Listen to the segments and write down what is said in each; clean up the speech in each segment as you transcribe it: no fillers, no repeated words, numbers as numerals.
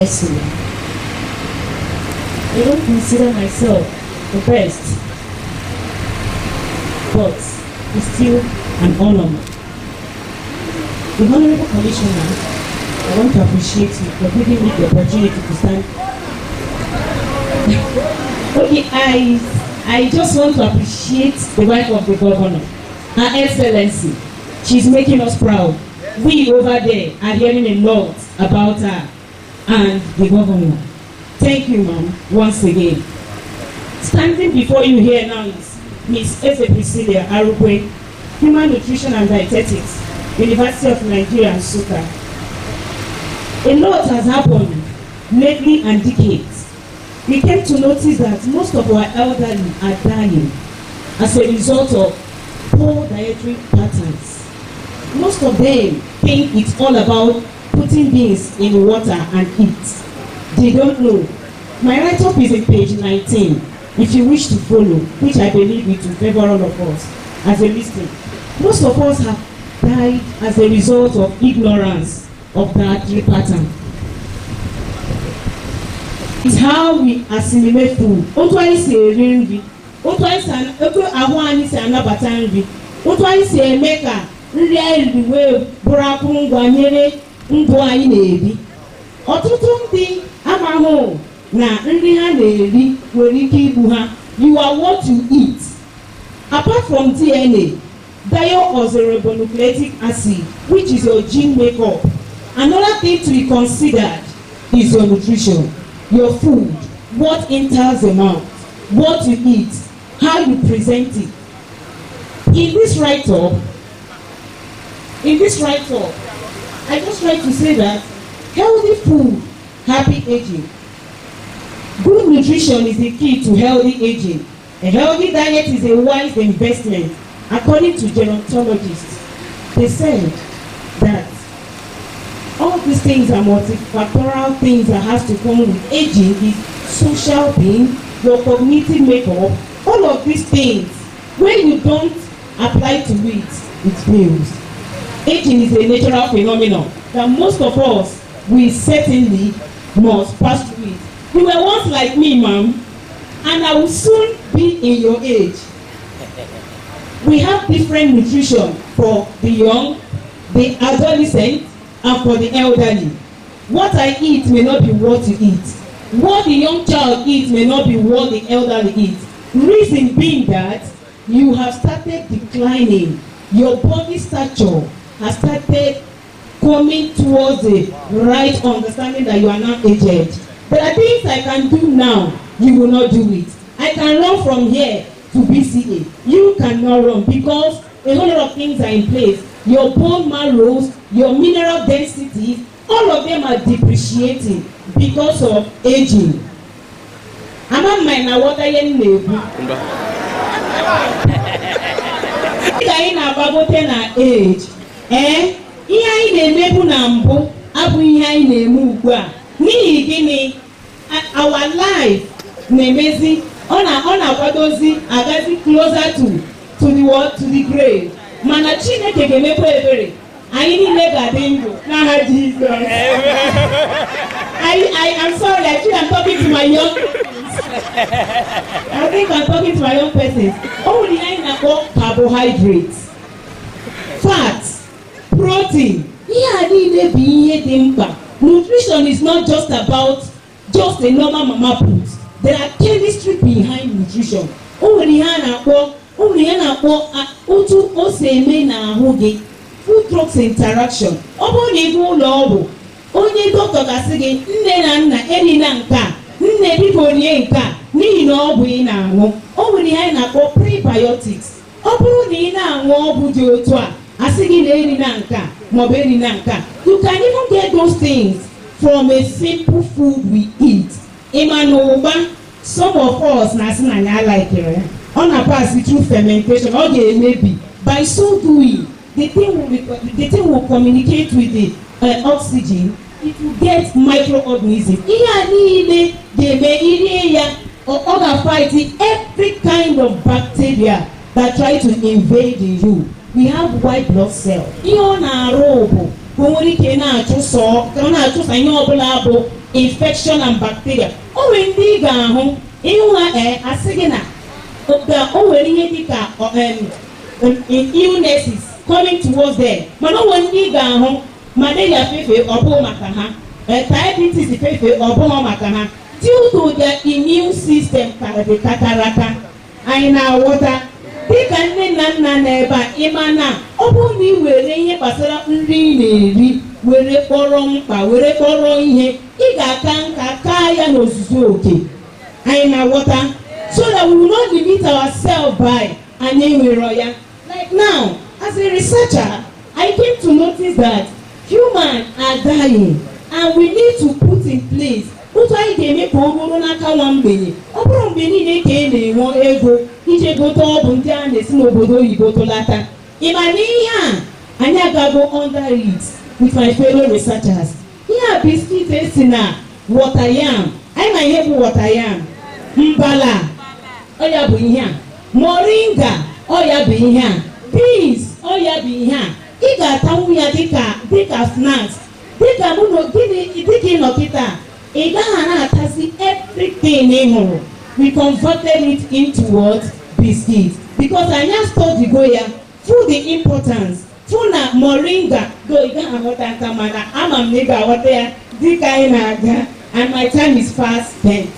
Excellent. I don't consider myself the best, but it's still an honor. The Honorable Commissioner, I want to appreciate you for giving me the opportunity to stand. Okay, I just want to appreciate the wife of the governor, Her Excellency. She's making us proud. We over there are hearing a lot about her and the governor. Thank you, ma'am, once again. Standing before you here now is Miss Eze Priscilla Arugwe, Human Nutrition and Dietetics, University of Nigeria, Nsukka. A lot has happened lately and decades. We came to notice that most of our elderly are dying as a result of poor dietary patterns. Most of them think it's all about putting things in water and eat. They don't know. My write-up is in page 19. If you wish to follow, which I believe it will favor all of us as a listening. Most of us have died as a result of ignorance of dietary pattern. It's how we assimilate food. Otu anyị si eri nri, otu ahụ anyị si anabata nri, otu anyị si eme ka nri anyị wee bụrụ akụrụngwa nyere ndụ anyị na-ebi. Ọtụtụ ndị amahụ na nri ha na-eri nwere ike igbu ha. You are what you eat. Apart from DNA, deoxyribonucleic acid, which is your gene makeup, another thing to be considered is your nutrition, your food, what enters the mouth, what you eat, how you present it. In this write-up, I just try to say that healthy food, happy aging. Good nutrition is the key to healthy aging. A healthy diet is a wise investment. According to gerontologists, they said that all these things are multifactorial things that has to come with aging. Is social being, your cognitive makeup, all of these things. When you don't apply to it, it fails. Aging is a natural phenomenon that most of us we certainly must pass through it. You were once like me, ma'am, and I will soon be in your age. We have different nutrition for the young, the adolescent, and for the elderly. What I eat may not be what you eat. What the young child eats may not be what the elderly eats. Reason being that you have started declining. Your body stature has started coming towards the right understanding that you are now aged. There are things I can do now, you will not do it. I can run from here to BCA. You cannot run because a whole lot of things are in place. Your bone marrows, your mineral density, all of them are depreciating because of aging. Ama mma na what I na-ekwu. Ka anyị na-agbagote na age. Ihe anyị na-emebu na mbụ abụghị ihe anyị na-eme ugbu a. N'ihi gịnị? Our life na-emezi ọ na-akwadozi agazi closer to the what? To the grave. Mana Chineke ga-emekwa ebere. Anyị niile ga-adị ndụ n'aha Jizọs. I'm sorry, I think I'm talking to my young I think I'm talking to my young persons. Only anyị na-akpọ carbohydrates, fats, protein. Ihe a niile bụ ihe dị mkpa. Nutrition is not just about just a normal mama put. There are chemistry behind nutrition. Only ihe a na-akpọ otu o si eme n'ahụ gị, food drugs interaction. Ọ bụrụ na ị gaa ụlọ ọgwụ, onye dọkịta ga-asị gị nne na nna erina nke a, nne biko rie nke a n'ihi na ọgwụ ị na-aṅụ. O nwere ihe anyị na-akpọ prebiotics. Ọ bụrụ na ị na-aṅụ ọgwụ dị otu a, asị gị na erina nke a maọbụ erina nke a. You can even get those things from a simple food we eat. Ịma some of us na-asị na ya like ọ na-pass through fermentation. Ọ ga-emebi. By so doing, the thing will communicate with the oxygen. It will get microorganisms. Ihe a niile ga-eme irie ya ọ ga-fight every kind of bacteria that try to invade you. We have white blood cells. Ihe ọ na-arụ bụ ka o nwere ike na-achụsa ihe ọbụla bụ infection and bacteria. O nwere ndị ị ga-ahụ ịhụ ha asị gị na o nwere ihe dịka illnesses coming towards them, mana o nwere ndị ị ga-ahụ malaria fefe ọ bụghị maka ha, diabetes fefe ọ bụghị maka ha, due to their immune system kakaraka. Anyị na-aghọta dịka nne na nna n'ebe a, ịma na ọ bụrụ na ị were ihe gbasara nri ị na-eri were kpọrọ mkpa were kpọrọ ihe, ị ga-aka nka kaa ya n'ozuzu oke. Anyị na-aghọta, so that we will not limit ourselves by anyị nwere ya. Like now, as a researcher, I came to notice that humans are dying and we need to put in place otu anyị ga-eme ka ọ bụrụ n'aka nwa mgbenye. Ọ bụrụ mgbe niile ka ị na-enwe ego ije gote ọgwụ ndị a na-esi n'obodo oyibo tụlata, ịma na ihe a anyị agago under it with my fellow researchers. Ihe a biskit esi na water yam, anyị ma ihe bụ water yam, mbala ọya bụ ihe a, moringa ọya bụ ihe a, beans ọya bụ ihe a. Ị ga-atanwu ya dịka snacks, dịka mụ na gịnị dịka ịnọkịta. Ị gaghị na-atazi everything ị hụrụ. We converted it into what? Biscuits. Because anyị study go ya through the importance, through na moringa go ị gaghị aghọta nta, mana ama m na ị ga-aghọta ya dịka anyị na-aga, and my time is fast spent.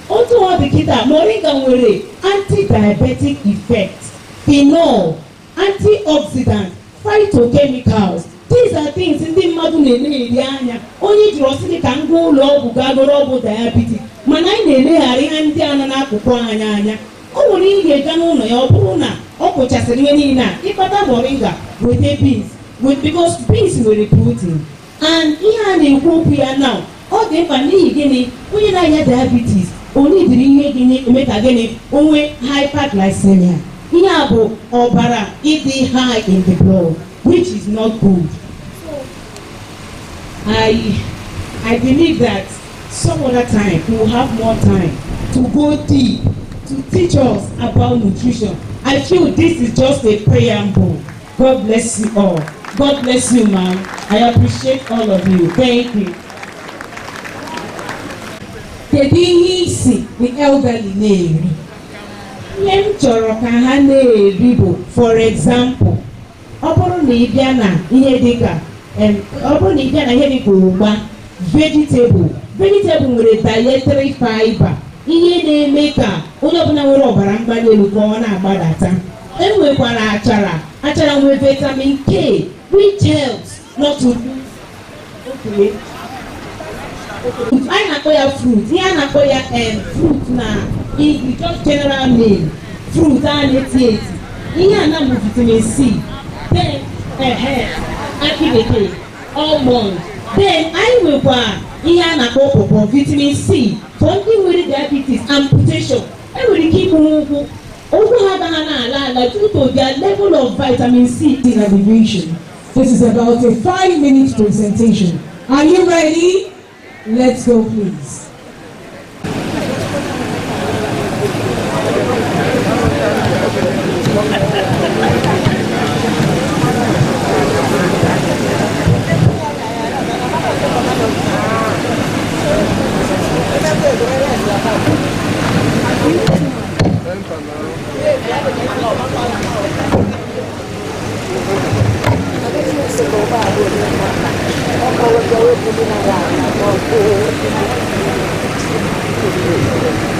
Otu ọ dị kịta, moringa nwere anti-diabetic effect, phenol, antioxidant, phytochemicals. These are things ndị mmadụ na-ele anya. Onye jụrụ ọsị dị ka ngwa ụlọ ọgwụ ga-agụrụ ọgwụ diabetes, mana anyị na-eleghara ihe ndị a nọ n'akụkụ anyị anya. O nwere ihe ga-ega n'ụlọ ya, ọ bụrụ na ọ kụchasịrị ihe niile a, ịkpata moringa weta beans, because beans nwere protein. And ihe a na-ekwu okwu ya now, ọ dị mkpa n'ihi gịnị? Onye na-anya diabetes onye dịrị ihe gịnị eme ka gịnị onwe hyperglycemia. Ihe a bụ ọbara ịdị high in the blood, which is not good. I believe that some other time we will have more time to go deep to teach us about nutrition. I feel this is just a preamble. God bless you all. God bless you, ma'am. I appreciate all of you. Thank you. Kedu ihe isi the elderly na-eri? Ihe m chọrọ ka ha na-eri bụ, for example, ọ bụrụ na ị bịa na ihe dịka ụgba, vegetable nwere dietary fiber, ihe na-eme ka onye ọbụla nwere ọbara mgbali elu ka ọ na-agbadata. Enwekwara achara nwere vitamin K, which helps not to okay. Anyị na-akpọ ya fruit, ihe a na-akpọ ya fruit na just general name, fruit a na-eti eti. Ihe a na-amụ vitamin C, then akị bekee, almond. Then anyị nwekwa ihe a na-akpọ pawpaw, vitamin C for ndị nwere diabetes, amputation. Enwere ike ịkpụ ụkwụ ha agaghị na-ala ala due to their level of vitamin C in abbreviation. This is about a 5-minute presentation. Are you ready? Let's go, please.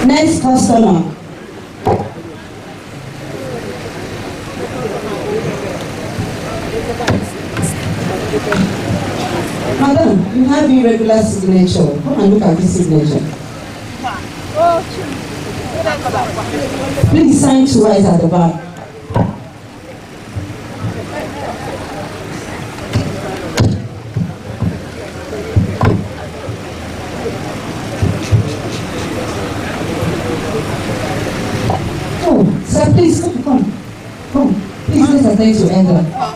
Next customer. Madam, you have irregular signature. Come and look at this signature. Please sign to right at the back. Sir, please come. Please let's attend to Enda. Oh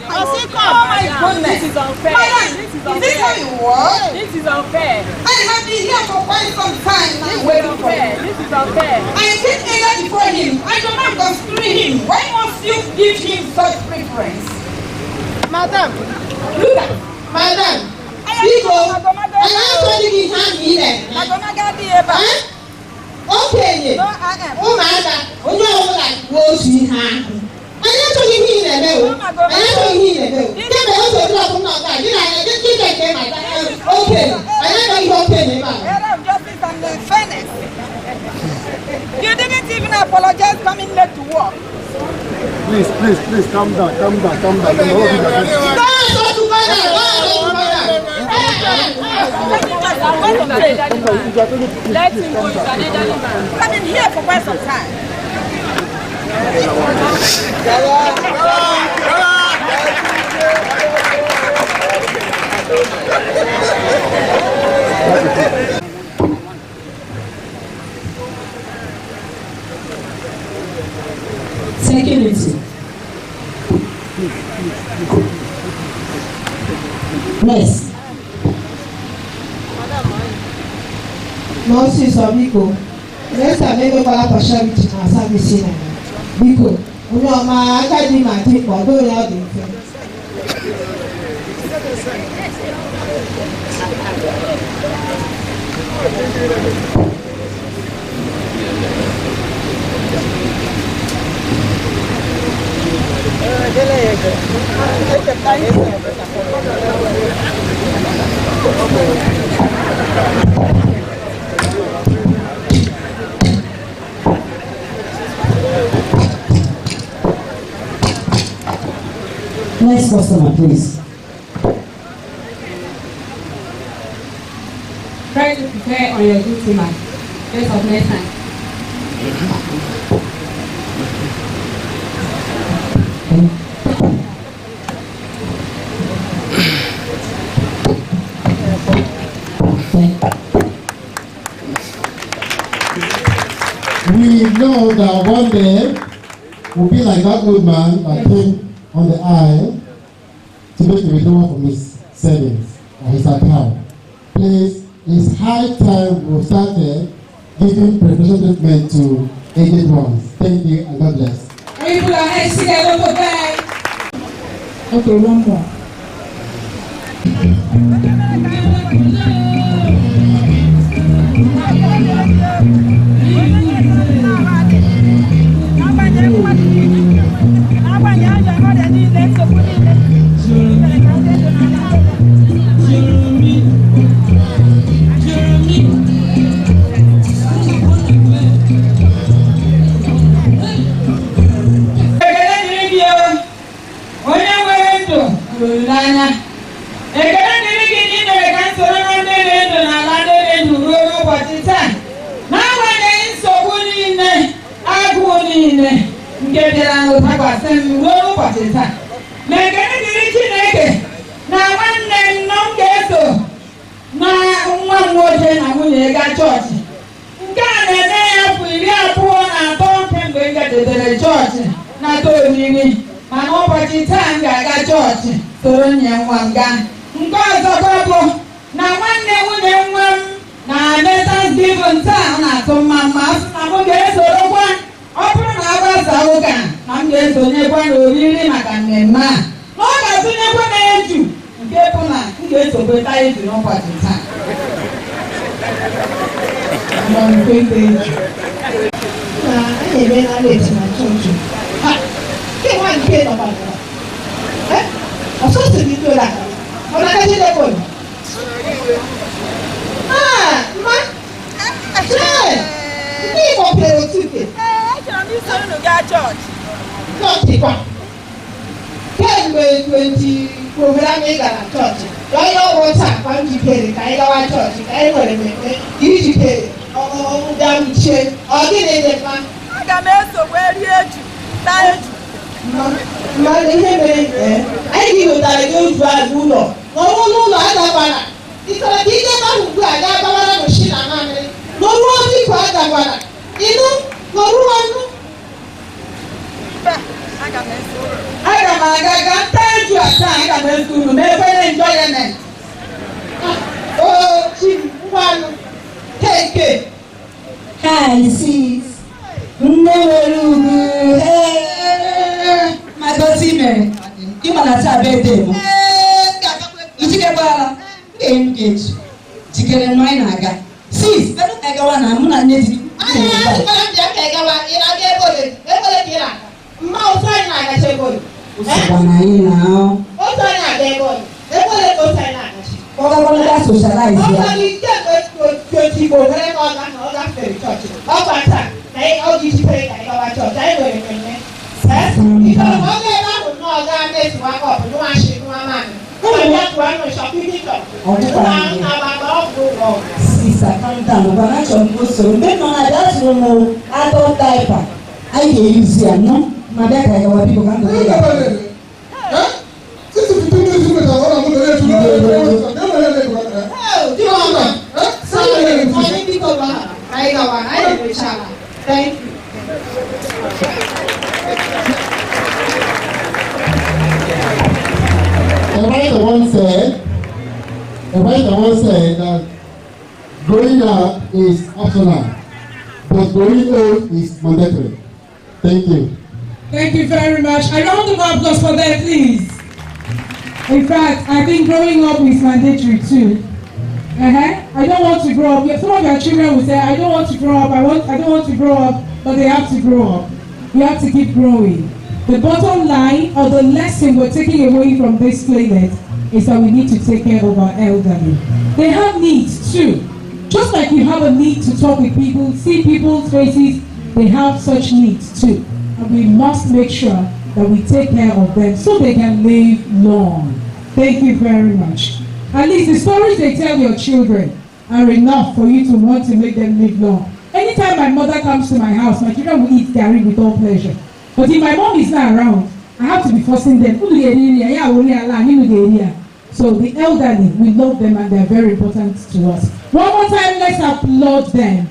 my goodness! This is unfair. This is Is this how you work? This is unfair. I have been here for quite some time now. This is unfair. This is unfair. I came earlier before him. I do not consider him. Why must you give him such preference? Madam. Look at Madam. People, Anyị achọghị gị ihe ahụ ị na-eme. Okenye, ụmụaka, onye ọbụla kwuo otu ihe ahụ. Anyị achọghị ihe ị na-eme o. Anyị achọghị ihe ị na-eme o. Kemgbe otu klọb nọ taa, gị na anyị dịka nke mata okenye. Anyị achọghị ihe okenye ebe a. You didn't even apologize coming late to work. Please, calm down. Don't talk to father. Let him go. He's an elderly man. I've been here for quite some time. Security. Next. Nurses or Biko, next time maybe call partiality na service na Biko. Onye ọma agadi ma dị ọdụ ya dị mfe. Next customer, please. Try to prepare on your duty, man. Best of next time. We know that one day we'll be like that old man that came on the aisle to make a withdrawal from his savings or his account. Please, it's high time we started giving preferential treatment to aged ones. Thank you and God bless. People are hands together for that. Okay, one more. jikere nọ anyị na-aga sis ebe ka gawa na mụ na nne di anyị na-asịkwara ndị aka gawa ị na-aga ebe ka ị na-aga mma otu anyị na-agacha ebe ụsọkwa na anyị na otu anyị na-aga ebe ka otu anyị na-agacha ọgagwalaga socialize ya ọgbaghị ike mgbe otigbo were na ọ gafere chọọchị ọkwa taa na ọ ji jikere ka anyị gawa chọọchị anyị nwere mmemme ike oge ebe ahụ nnọọ gaa na-esiwa aka ọbụ nwachi nwa mmadụ sista kanta bana chọrọ m usoro mgbe nọ na bịa zụrụ m adult diaper anyị ga-eyuzi ya nọ ma bịa ka gawa biko ka ndụ ya Thank you. The writer once said that growing up is optional, but growing old is mandatory. Thank you. Thank you very much. A round of applause for that, please. In fact, I think growing up is mandatory too. I don't want to grow up. Some of your children will say, I don't want to grow up. I don't want to grow up, but they have to grow up. You have to keep growing. The bottom line or the lesson we're taking away from this planet is that we need to take care of our elderly. They have needs too. Just like you have a need to talk with people, see people's faces, they have such needs too. And we must make sure that we take care of them so they can live long. Thank you very much. At least the stories they tell your children are enough for you to want to make them live long. Anytime my mother comes to my house, my children will eat garri with all pleasure. But if my mom is not around, I have to be forcing them. So the elderly, we love them and they're very important to us. One more time, let's applaud them.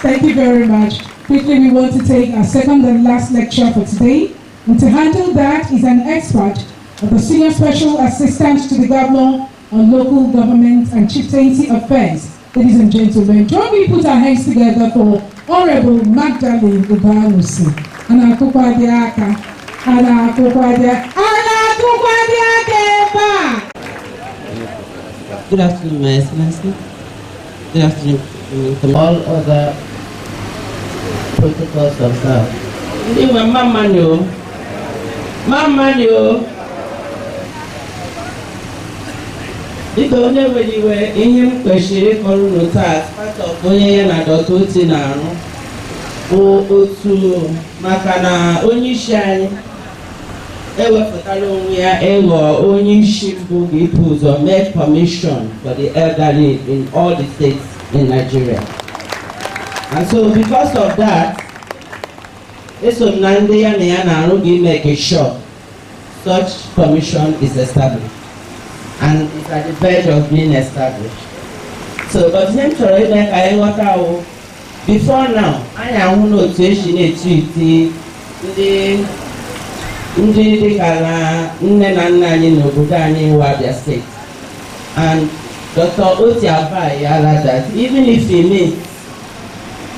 Thank you very much. Quickly, we want to take our second and last lecture for today. And to handle that is an expert of the Senior Special Assistant to the Governor on Local Government and Chieftaincy Affairs. Ladies and gentlemen, join me put our hands together for Honorable Magdalene Ubanusi. Good afternoon, My Excellency. Good afternoon, all other protocols observed. Dịka onye nwere iwe ihe m kwesịrị ịkọrọ unu taa part of onye ya na Dr. Oti na-arụ bụ otu maka na onye isi anyị ewepụtara onwe ya ịghọ onye isi mbụ ga-ebu ụzọ make commission for the elderly in all the states in Nigeria. And so because of that, eso m na ndị ya na ya na-arụ ga-make sure such commission is established. And it's at the verge of being established. So, but him chọrọ ime ka anyị ghọta o, before now, anyị ahụ n'otu esi na-etiti ndị dịka na nne na nna anyị n'obodo anyị wụ Abia State. And Dr. Oti Abia that even if he means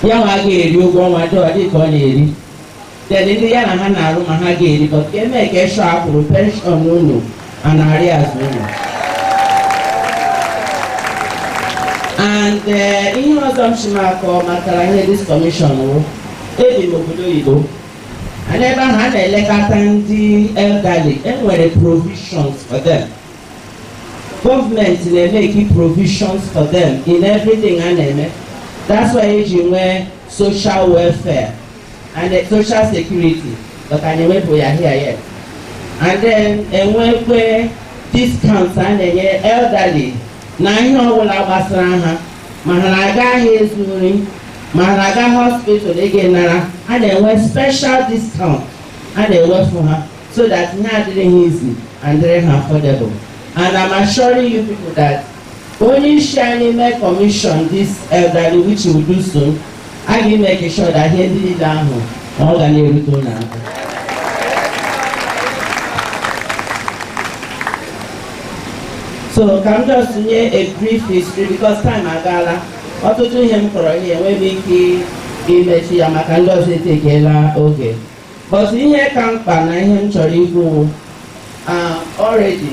ya nwa ga-eri ụgwọ ọnwa dịka ọ na-eri, then ndị ya na ha na-arụ ma ha ga-eri, but ka eme ka ịshọ akwụrụ pension unu and arrears unu. And ihe ọzọ m chimakọ matara ihe this commission wụ ebi m obodo oyibo and ebe ahụ a na-elekọta ndị elderly enwere provisions for them. Government na-emeki provisions for them in everything a na-eme. That's why eji nwee social welfare and social security, but anyị wepụ ya here yet. And then enwekwe discounts a na-enye elderly na ihe ọbụla gbasara ha, ma ha na-aga ahịa ezu nri, ma ha na-aga hospital ege nara, a na-enwe special discount a na-ewefu ha so that ihe adịrị easy and dịrị ha affordable. And I'm assuring you people that only shining make commission this elderly, which we will do soon, I will make sure that he did it down all the way. So come just a brief history because time agala. What to do him for here when we give a see a macando take okay. But in here come pan him chorigo already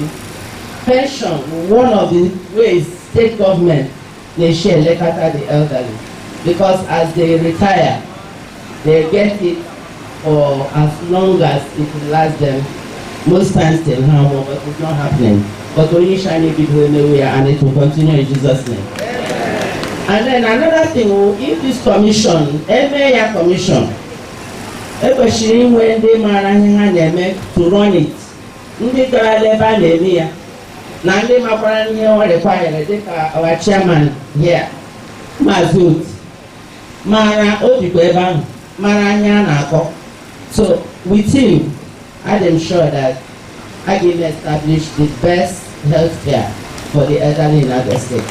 pension, one of the ways state government they share lekata the elderly, because as they retire, they get it for as long as it will last them. Most times till how long, but it's not happening. But only shiny people in the way, and it will continue in Jesus' name. And then another thing, if this commission, every commission, especially when they manage to run it, ndị gara ebe a na-eme ya na ndị makwara ihe ọ require dịka our chairman here Maazị Oti mara o jikwa ebe ahụ mara anya a na-akọ. So with him, I am sure that I can establish the best health care for the elderly in Abia State.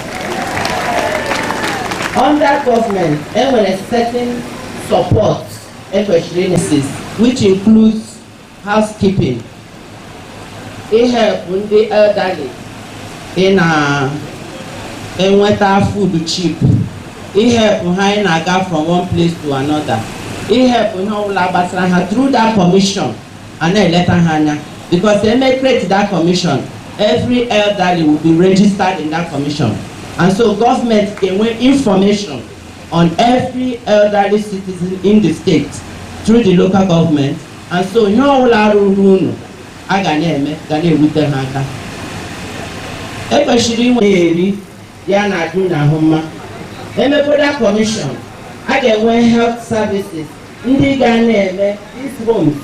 Under government, and when a certain support, especially which includes housekeeping, it helps when the elderly in water food cheap. It helps when I go from one place to another. It helps when I through that commission and then let her because they may create that commission. Every elderly will be registered in that commission. And so government can get information on every elderly citizen in the state through the local government. And so you know all our rule I can with the hand. Especially when Yana do na homa. Let me put that commission. I can wear health services. These homes.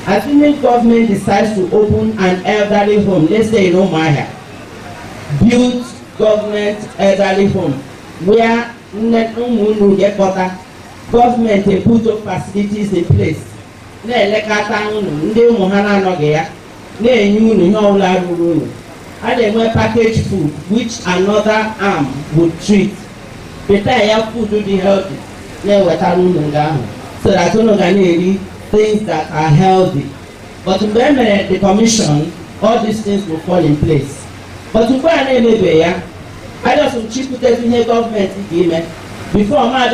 Assuming government decides to open an elderly home, let's say in Omaya, build government elderly home where government will put up facilities in place. And they wear packaged food, which another arm would treat. Better food to be healthy. So that things that are healthy. But when the commission, all these things will fall in place. But to go and I just want to put the government before I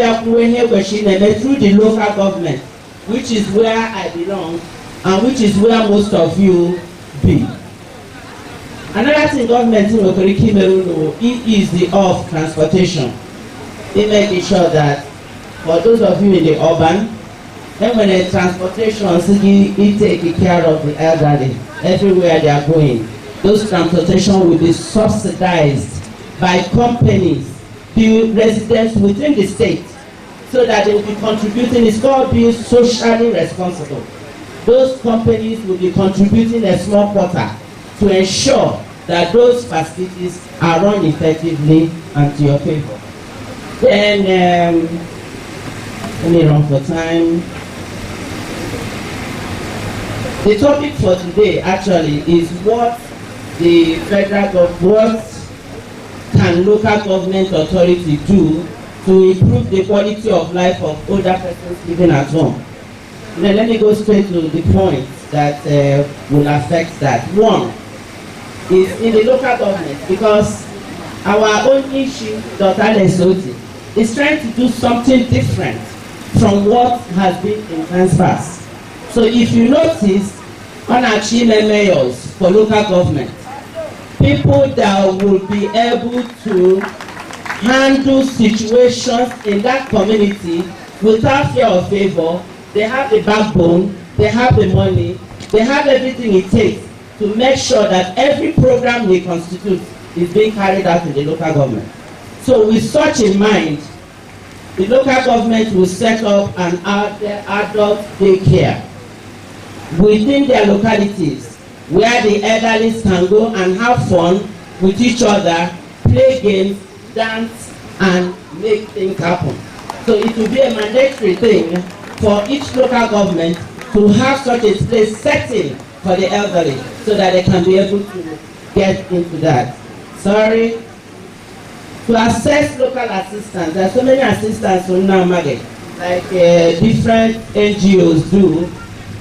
through the local government, which is where I belong and which is where most of you be. Another thing government is the of transportation. They making sure that for those of you in the urban, then when the transportation it take care of the elderly everywhere they are going, those transportation will be subsidized by companies, the residents within the state, so that they will be contributing. It's called being socially responsible. Those companies will be contributing a small quota to ensure that those facilities are run effectively and to your favor. Then let me run for time. The topic for today actually is what the federal government, what can local government authority do to improve the quality of life of older persons living at home. Now let me go straight to the point that will affect that. One is in the local government, because our own issue, Dr. Lesoti, is trying to do something different from what has been in transfers. So if you notice, on our chief mayors for local government, people that will be able to handle situations in that community without fear or favor, they have the backbone, they have the money, they have everything it takes to make sure that every program they constitute is being carried out in the local government. So with such in mind, the local government will set up an adult daycare within their localities where the elderly can go and have fun with each other, play games, dance, and make things happen. So it will be a mandatory thing for each local government to have such a place setting for the elderly so that they can be able to get into that. Sorry. To assess local assistance, there are so many assistants on now market, like different NGOs do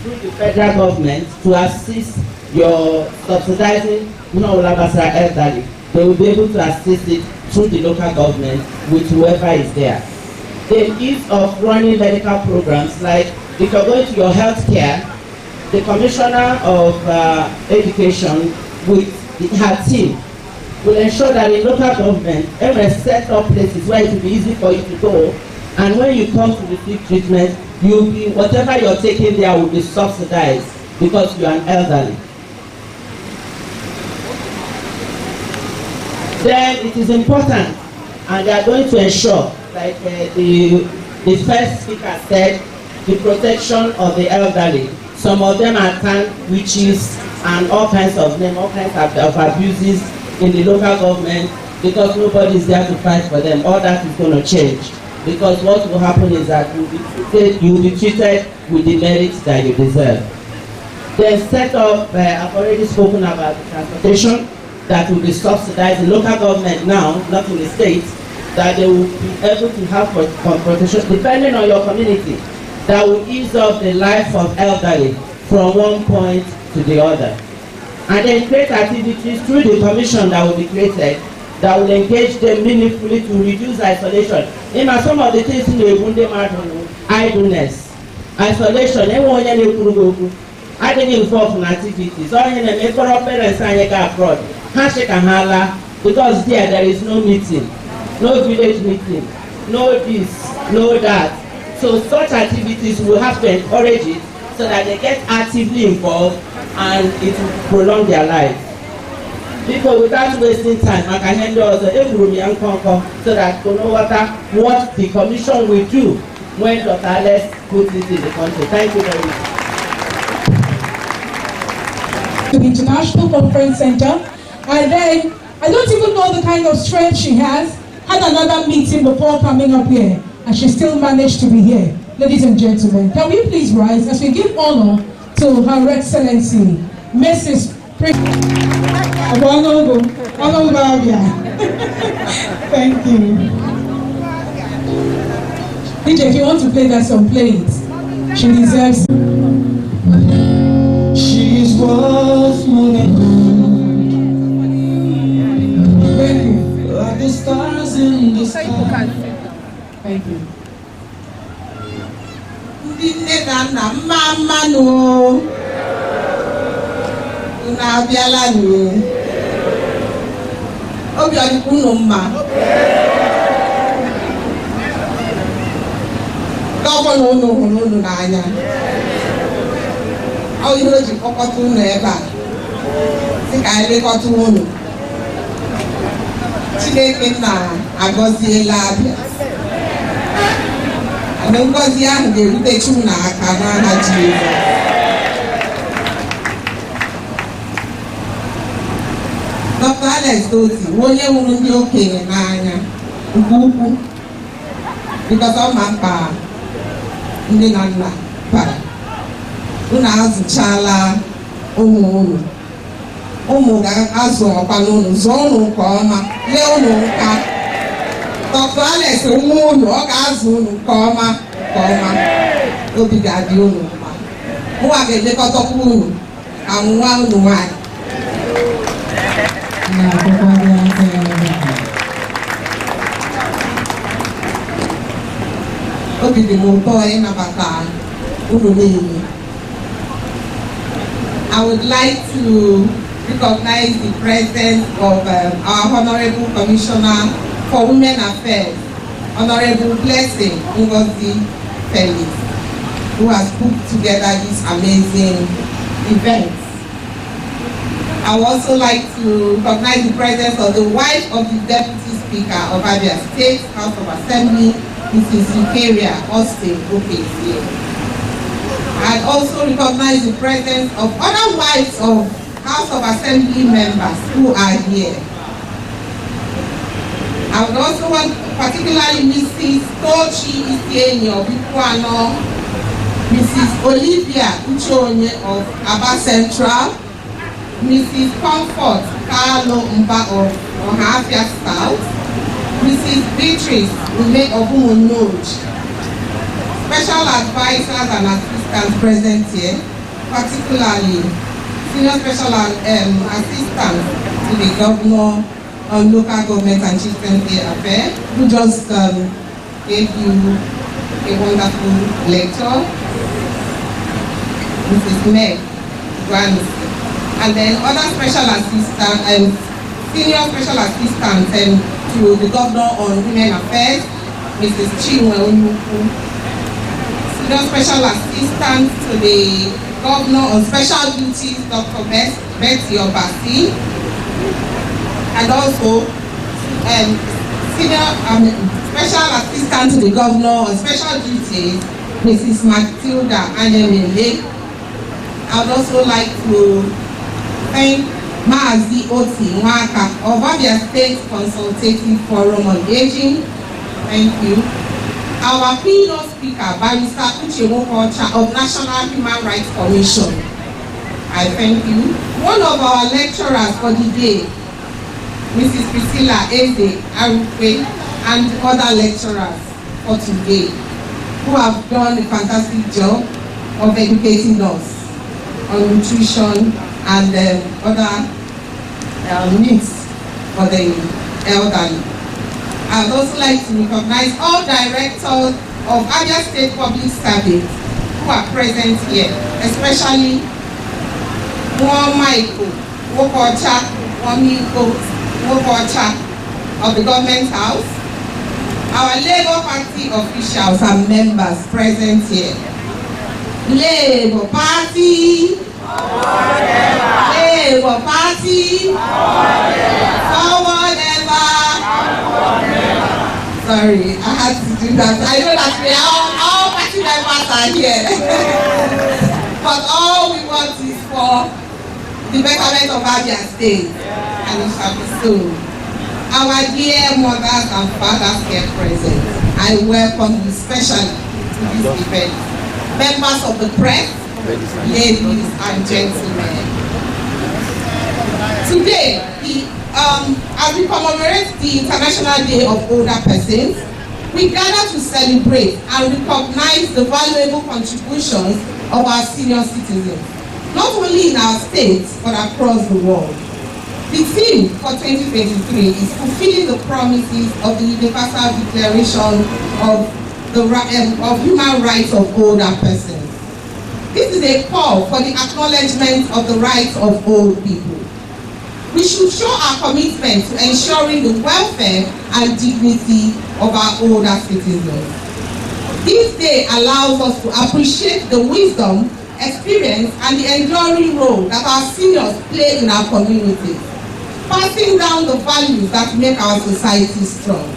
through the federal government to assist your subsidizing Ulabasa elderly. They will be able to assist it through the local government with whoever is there. The ease of running medical programs, like if you're going to your health care, the Commissioner of Education with her team will ensure that in local government, every set up places where it will be easy for you to go, and when you come to receive treatment, you'll be, whatever you're taking there will be subsidized because you are an elderly. Then it is important, and they are going to ensure, like the first speaker said, the protection of the elderly. Some of them are termed witches and all kinds of names, all kinds of abuses in the local government because nobody is there to fight for them. All that is going to change because what will happen is that you will be treated with the merits that you deserve. Then set up, I've already spoken about the transportation that will be subsidized in local government now, not in the states, that they will be able to have transportation depending on your community that will ease up the life of elderly from one point to the other. And then create activities through the commission that will be created that will engage them meaningfully to reduce isolation. Even some of the things in the Bunde Martin, idleness, isolation, I didn't involve in activities. All in a parents and abroad. Because there is no meeting, no village meeting, no this, no that. So such activities will have to encourage it so that they get actively involved and it will prolong their lives. People without wasting time, I can handle also every young conquer so that you know what the commission will do when Dr. Alex puts it in the country. Thank you very much. To the International Conference Center, and then I don't even know the kind of strength she has. Had another meeting before coming up here, and she still managed to be here. Ladies and gentlemen, can we please rise as we give honor to Her Excellency, Mrs. MoWAPA Abia. Thank you. DJ, if you want to play that song, play it. She deserves it. She's worth more than gold. Thank you. Like the stars in the sky. Thank you. Nne na nna mma no unu abịala no obi ọdịkwa unu mma gọvanọ unu hụrụ unu n'anya ọ ihe o ji kpọkọta unu ebe a dị ka anyị lekọta unu Chineke nna agọziela Abia na ngozi ahụ ga-erute chi m n'aka n'aha Jizọs. Dr. Alex Dozie onye hụrụ ndị okenye n'anya nke ukwuu because ọ ma mkpa ndị na nna bara. Unu azụchala ụmụ unu ga-azụ ọkwa n'unu zụọ unu nke ọma lee unu nka. Dr. Alex nwa unu ọ ga-azụ unu nke ọma obi ga-adị unu mma. Nwa ga-elekọtakwa unu ka nwa unu nwanyị. Obi dị m ụtọ ịnabata unu niile. I would like to recognize the presence of our Honorable Commissioner for Women Affairs, Honorable Blessing Ngozi Felix, who has put together this amazing event. I would also like to recognize the presence of the wife of the Deputy Speaker of Abia State House of Assembly, Mrs. Eukaria Austin Okezie. I also recognize the presence of other wives of House of Assembly members who are here. I would also want particularly Mrs. Tochi Isienyo Bikuano, Mrs. Olivia Uchonye of Aba Central, Mrs. Comfort Carlo Mba of Ohafia South, Mrs. Beatrice Ume of Umunoj, special advisors and assistants present here, particularly senior special assistants to the governor on local government and chieftaincy affairs, who just gave you a wonderful lecture, Mrs. Meg Granisi. and then other special assistant and senior special assistant to the governor on women affairs, Mrs. Chinwe Onyukwu. Senior special assistant to the governor on special duties, Dr. Betty Obasi, and also senior special assistant to the governor on special duties, Mrs. Matilda Anyemele. I would also like to thank Maazi Oti Nwaka of Abia State Consultative Forum on Aging. Thank you. Our keynote speaker, Barrister Uche Mokocha of National Human Rights Commission. I thank you. One of our lecturers for the day, Mrs. Priscilla Eze Arupe, and other lecturers for today, who have done a fantastic job of educating us on nutrition and other needs for the elderly. I would also like to recognize all directors of Abia State Public Service who are present here, especially Michael Wokocha, Wamiko Wokocha of the Government House, our Labour Party officials and members present here. Labour Party, Labour Party, forward ever. Sorry, I had to do that. I know that we are all party members are here. But all we want is for the betterment of Abia State, and it shall be so. Our dear mothers and fathers here present, I welcome you specially to this event. Members of the press, ladies and gentlemen. Today, as we commemorate the International Day of Older Persons, we gather to celebrate and recognize the valuable contributions of our senior citizens, not only in our states, but across the world. The theme for 2023 is fulfilling the promises of the Universal Declaration of Human Rights of Older Persons. This is a call for the acknowledgement of the rights of old people. We should show our commitment to ensuring the welfare and dignity of our older citizens. This day allows us to appreciate the wisdom, experience, and the enduring role that our seniors play in our communities, passing down the values that make our society strong.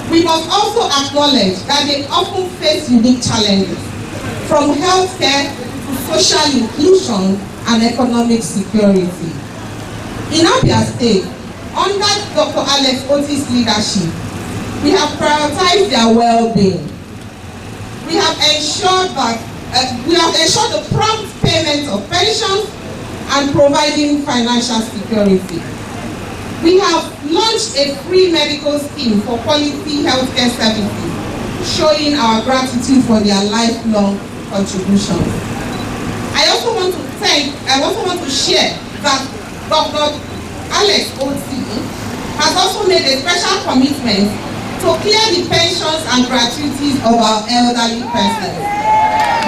We must also acknowledge that they often face unique challenges, from healthcare to social inclusion and economic security. In Abia State, under Dr. Alex Oti's leadership, we have prioritized their well-being. We have ensured the prompt payment of pensions and providing financial security. We have launched a free medical scheme for quality healthcare services, showing our gratitude for their lifelong contributions. I also want to share that Dr. Alex Oti has also made a special commitment to clear the pensions and gratuities of our elderly persons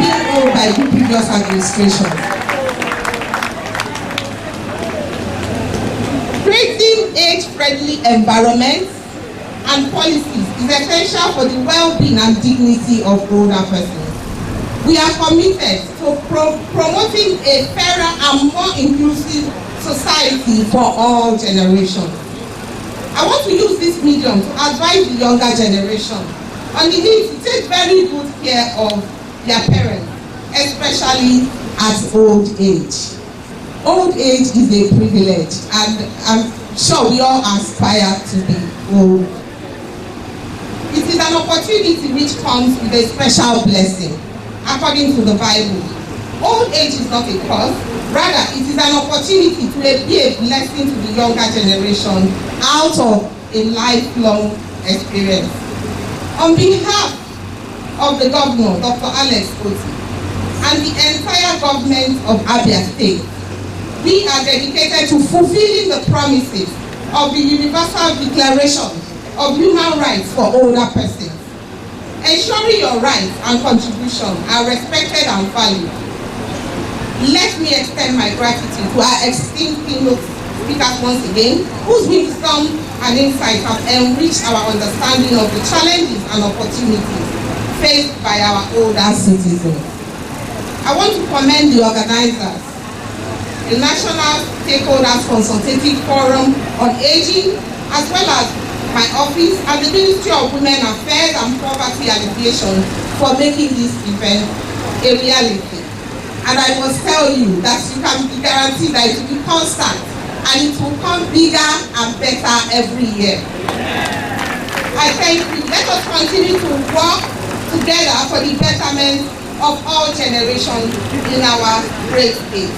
being owed by the previous administration. Creating age-friendly environments and policies is essential for the well-being and dignity of older persons. We are committed to promoting a fairer and more inclusive society for all generations. I want to use this medium to advise the younger generation on the need to take very good care of their parents, especially at old age. Old age is a privilege, and I'm sure we all aspire to be old. It is an opportunity which comes with a special blessing, according to the Bible. Old age is not a curse, rather it is an opportunity to be a blessing to the younger generation out of a lifelong experience. On behalf of the governor, Dr. Alex Oti, and the entire government of Abia State, we are dedicated to fulfilling the promises of the Universal Declaration of Human Rights for Older Persons, ensuring your rights and contributions are respected and valued. Let me extend my gratitude to our esteemed keynote speakers once again, whose wisdom and insight have enriched our understanding of the challenges and opportunities faced by our older citizens. I want to commend the organizers, the National Stakeholders Consultative Forum on Aging, as well as my office and the Ministry of Women Affairs and Poverty Alleviation for making this event a reality. And I must tell you that you can be guaranteed that it will be constant and it will come bigger and better every year. I thank you. Let us continue to work together for the betterment of all generations in our great state.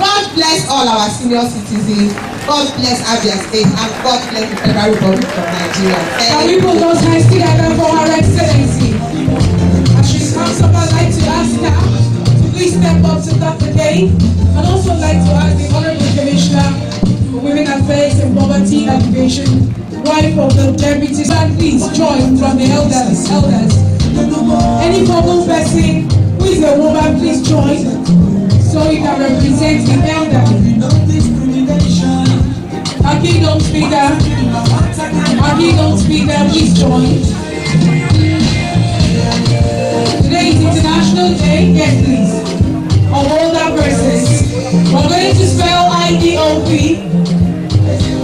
God bless all our senior citizens. God bless Abia State and God bless the Federal Republic of Nigeria. Can we put those hands together for Her Excellency? As she comes up, I'd like to ask her to please step up to Dr. Day. I'd also like to ask the Honorable Commissioner for Women Affairs and Poverty Alleviation, wife of the Deputy, please join from the elders. Any formal person who is a woman, please join so you can represent the elderly. Our Kingdom Speaker, please join. Today is International Day, yes please, of older persons. We're going to spell NDOLP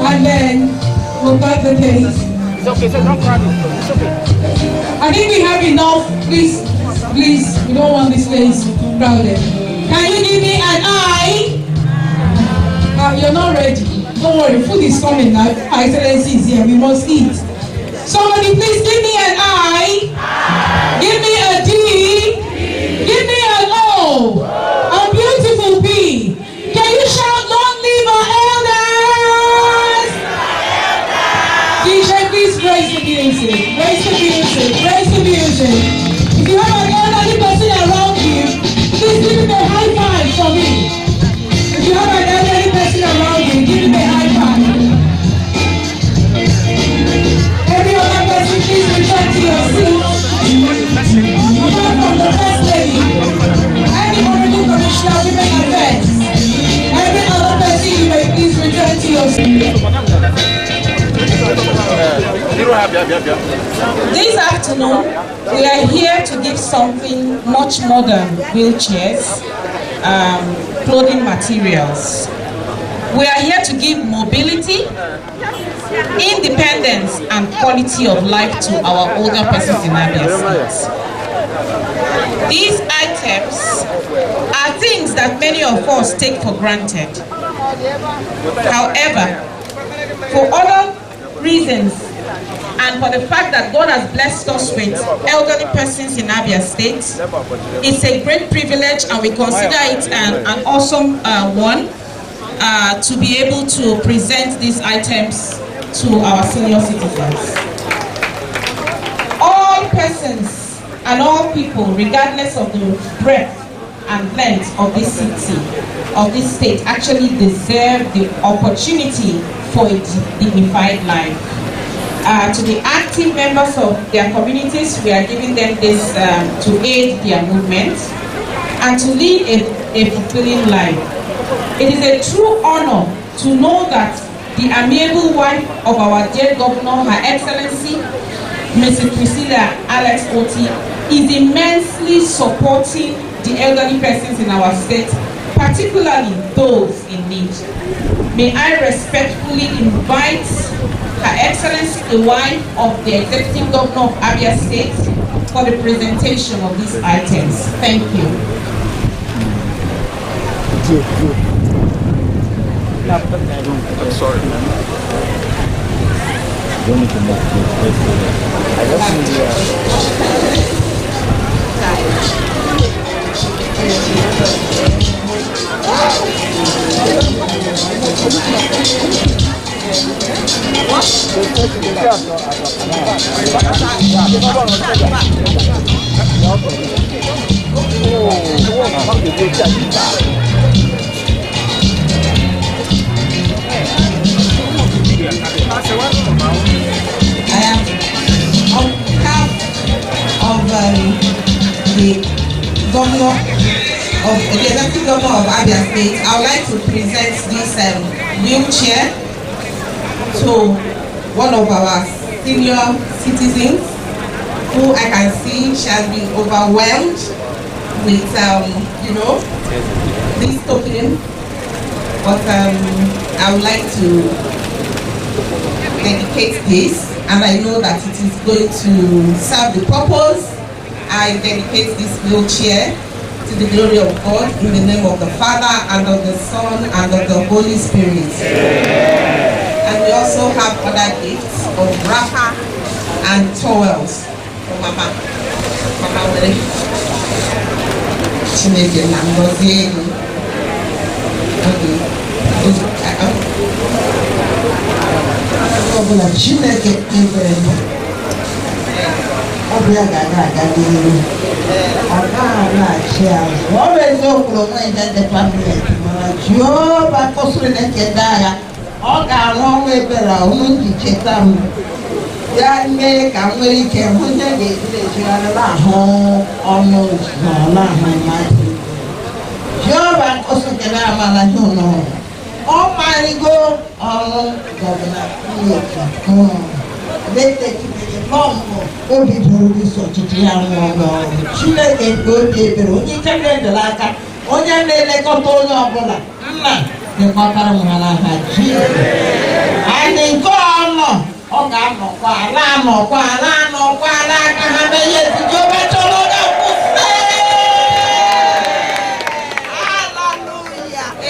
and then we'll cut the case. It's okay, so don't cry. It's okay. I think we have enough. Please, we don't want this place crowded. Can you give me an I? You're not ready. Don't worry, food is coming now. Her Excellency is here. We must eat. Somebody please give me an I. Give me a D. Give me an O. A beautiful B. Can you shout, long live our elders? DJ, please raise the music. Raise the music. Raise the music. If you have an elderly person around you, please give him a high five for me. If you have an elderly person around you, give him a high five. Every other person, please return to your seat. Apart from the First Lady, any Honorable Commissioner of Women Affairs, every other person, you may please return to your seat. This afternoon, we are here to give something much more than wheelchairs, clothing materials. We are here to give mobility, independence, and quality of life to our older persons in Abia State. These items are things that many of us take for granted. However, for other reasons, and for the fact that God has blessed us with elderly persons in Abia State, it's a great privilege, and we consider it an awesome one to be able to present these items to our senior citizens. All persons and all people, regardless of the breadth and length of this city, of this state, actually deserve the opportunity for a dignified life. To the active members of their communities, we are giving them this to aid their movement and to lead a fulfilling life. It is a true honor to know that the amiable wife of our dear Governor, Her Excellency, Mrs. Priscilla Alex Oti, is immensely supporting the elderly persons in our state, particularly those in need. May I respectfully invite Her Excellency, the wife of the Executive Governor of Abia State, for the presentation of these items. Thank you. I'm sorry, man. Don't need to make I just need I am on behalf of the Governor of the Executive Governor of Abia State, I would like to present this wheelchair to one of our senior citizens who I can see she has been overwhelmed with, you know, this token. But I would like to dedicate this, and I know that it is going to serve the purpose. I dedicate this wheelchair to the glory of God in the name of the Father and of the Son and of the Holy Spirit. And we also have other gifts of wrapper and towels for Mama. Mama Were. Chineke na ngozi elu. Ọbụla Chineke ebere ọbịa ga-aga n'ihu ọ na-achị azụ ọ bụ eziokwu onwe ndị depatmenti mana Jehova kpọsịrị na-ekede agha ọ ga-arụ ọnwa ebere ọnwụ ndị cheta m ya mee ka m nwere ike hụ ihe ga-ejigharị n'ahụ ọnụ ụzọ n'ahụ mmadụ Jehova kpọsịrị amala ihe ụlọ ọ marịgo ọrụ gọvanọ obi dụrụ isi ọchịchị ya nwụọ Chineke nke obi ebere onye ike na-edere aka onye na-elekọta onye ọbụla nna lekọtara m ha n'aha Jizọs anyị nke ọnọ ọ ga-anọkwa ala anọkwa ala anọkwa ala aka ha mee ihe ezigbo ebe chọrọ onye kwụsị.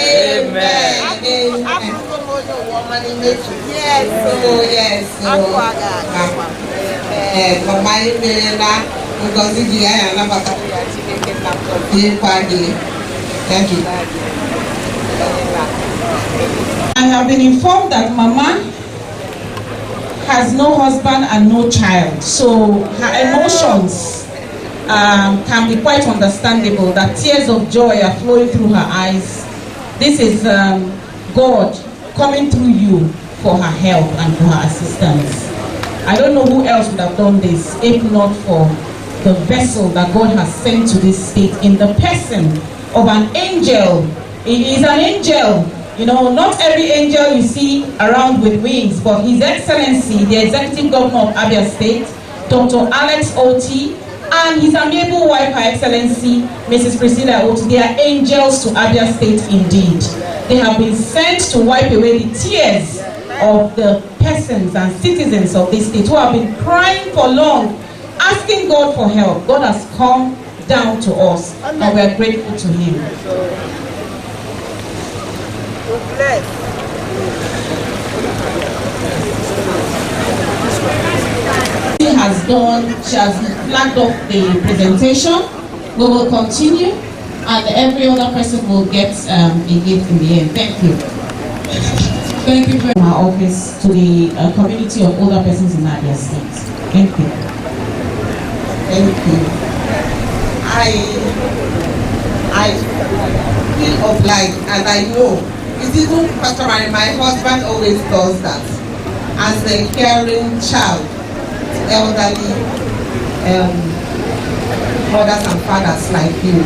Amen. Yes, oh yes. Mama Imelena, Ngozi di ya na baka ya Chineke na thank you. I have been informed that Mama has no husband and no child, so her emotions can be quite understandable, that tears of joy are flowing through her eyes. This is God coming through you for her help and for her assistance. I don't know who else would have done this if not for the vessel that God has sent to this state in the person of an angel. He is an angel. You know, not every angel you see around with wings, but His Excellency, the Executive Governor of Abia State, Dr. Alex Oti, and His amiable wife, Her Excellency, Mrs. Priscilla Oti, they are angels to Abia State indeed. They have been sent to wipe away the tears of the persons and citizens of this state who have been crying for long, asking God for help. God has come down to us, and we are grateful to Him. She has flagged off the presentation. We will continue, and every other person will get a gift in the end. Thank you. Thank you very much. Our office to the community of older persons in Abia State. Thank you. Thank you. I feel obliged, and I know it's even customary. My husband always does that as a caring child to elderly mothers and fathers like you.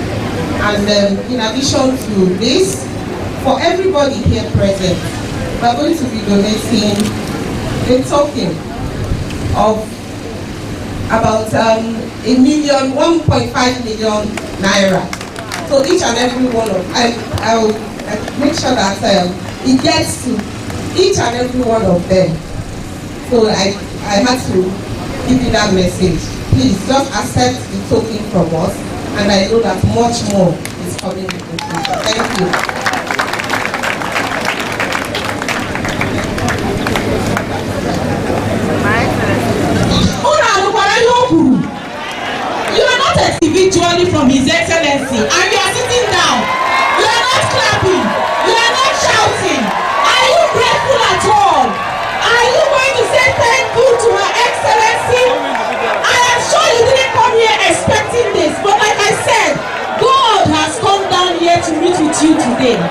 And in addition to this, for everybody here present, we're going to be donating a token of about 1.5 million naira. So each and every one of I will make sure that it gets to each and every one of them. So I had to give you that message. Please just accept the token from us, and I know that much more is coming in the future. Thank you. You are not individually from His Excellency, and you are sitting down. You are not clapping. You are not shouting. Are you grateful at all? Are you going to say thank you to Her Excellency? I am sure you didn't come here expecting this, but like I said, God has come down here to meet with you today.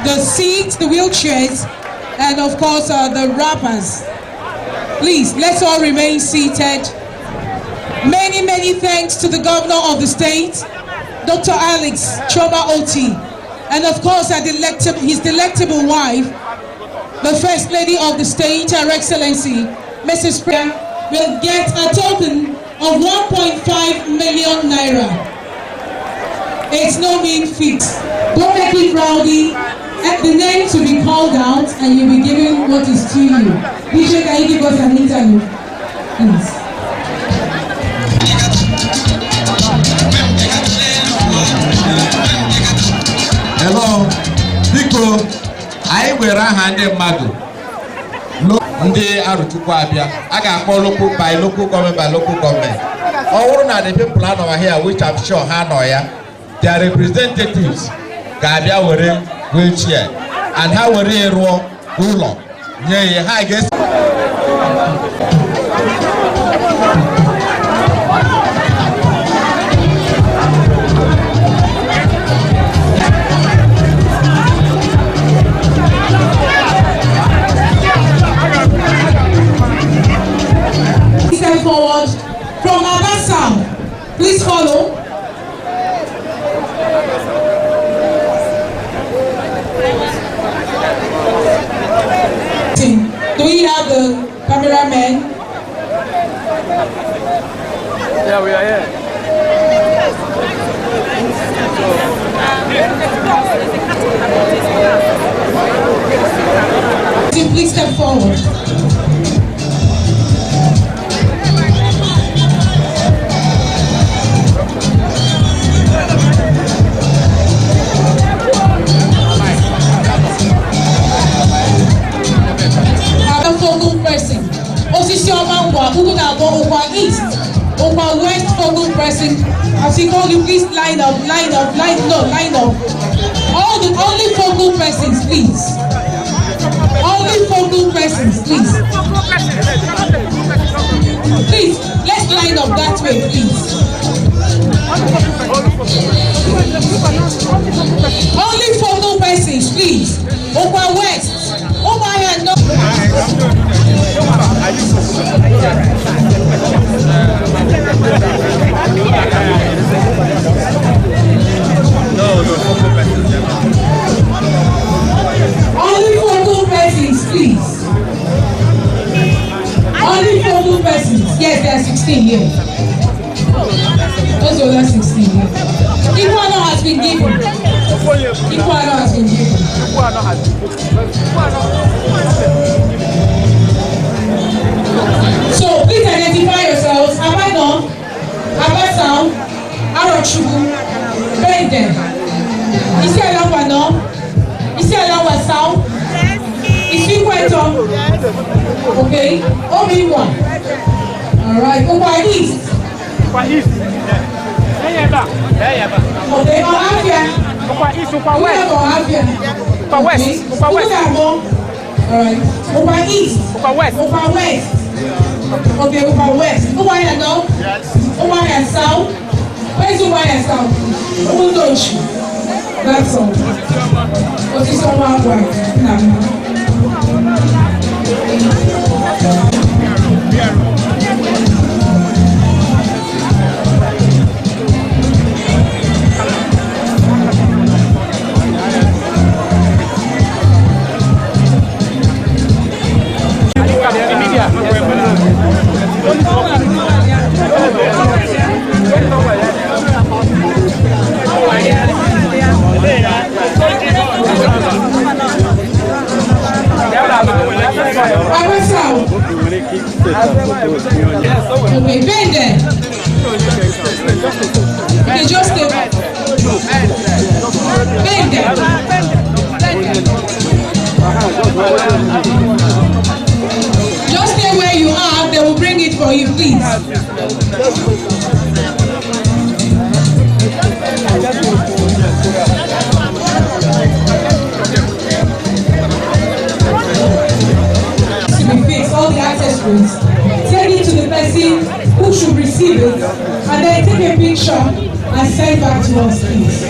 the seats, the wheelchairs, and of course the wrappers. Please, let's all remain seated. Many, many thanks to the governor of the state, Dr. Alex Choba Oti, and of course his delectable wife, the First Lady of the state, Her Excellency, Mrs. Priya, will get a token of 1.5 million naira. It's no mean feat. Don't make it rowdy. The name to be called out and you'll be given what is to you. DJ, can you give us an interview, please? Hello, Biko, I were handed Madu. Ndị Aruchukwu Abia, I got local by local government by local government. All of the people are here, which I'm sure Hanoya, their representatives, Gabia were wheelchair, and how were they ruler? Yeah, I guess. Forward from Abasa. Please follow. Do we have the cameraman? Yeah, we are here. Please step forward. East, over West focal pressing. As we call you, please line up. Only focal pressings, please. Only focal pressings, please. Please, let's line up that way, please. Only focal pressings, please. Over West. Over here, no. Only focal persons, please. Only focal persons. Yes, there are 16 here. Those are 16 here. Equal honor has been given. Equal honor has been given. So please identify yourselves. Abano, Abasao, Arochuku, Benden. Is he along Wano? Is he along Wasao? Is he Kweto? Okay. Obi-Wan. Alright. Okwa East. Okwa East. Okay. Abia. Okwa East, Okwa West. Okwa West. Okwa West. Alright. Okwa East. Okwa West. Okwa West. Okay, Okwa West. Okwa North. Yes. Okwa South. Where's Okwa South? Okwa. That's all. What is all our work? Okay, bend there. Okay, just stay back. Bend there. Just stay where you are, they will bring it for you, please. All the accessories, take it to the person who should receive it, and then take a picture and send back to us, please.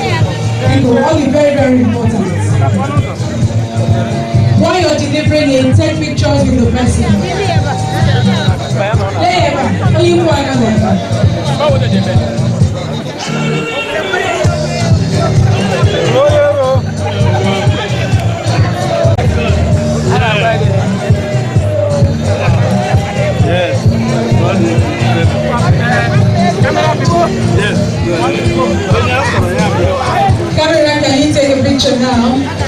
All the very, very important. While you're delivering it, take pictures with the person. Camera, can you take a picture now?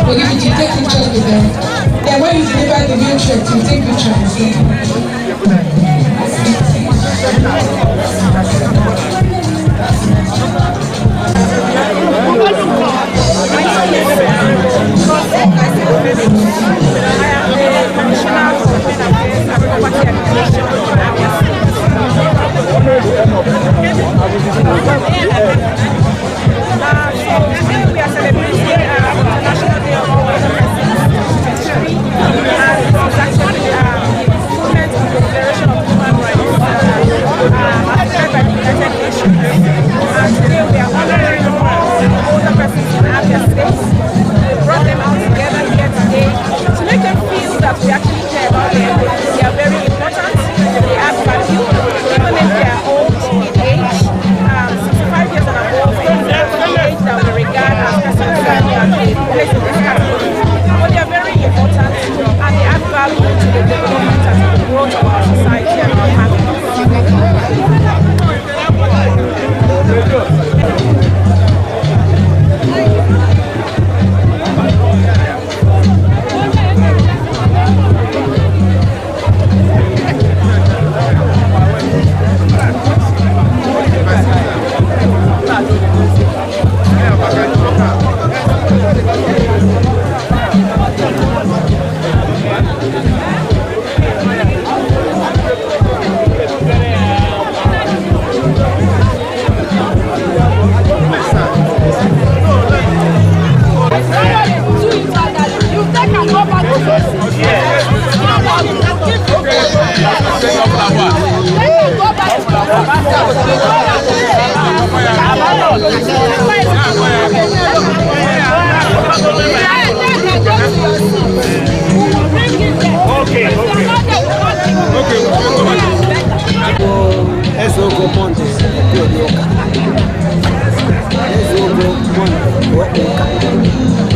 We'll give it to you, take pictures with them. Yeah, when you deliver the wheelchair, you take pictures. We are celebrating International Day of Women.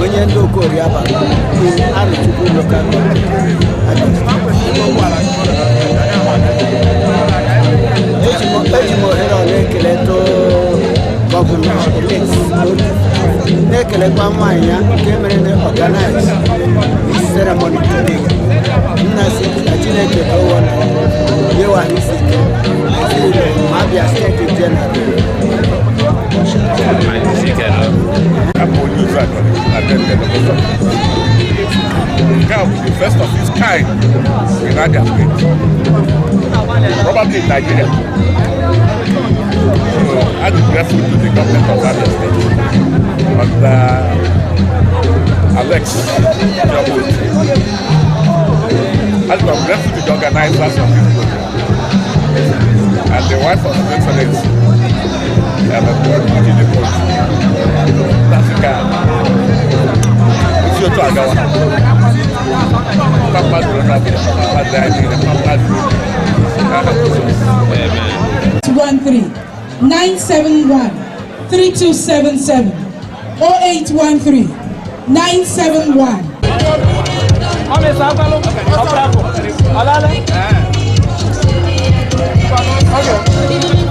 Onye ndị Okori Aba Arụchukwu local eji m ohere ọla ekele gọvanọ na-ekelekwa nwaanyị ya nke mere na organize this ceremony today. Nna si na Chineke ụwa na yewa isi ike Abia State General. Now, the first of its kind in Abia State, probably in Nigeria. So, I'm grateful to the government of Abia State under Alex Jabot. I'm grateful to the organizers of this program and the wife of the excellence. I'm a board meeting the coach. That's the guy. It's your talk. 971 3277 0813 971. Okay.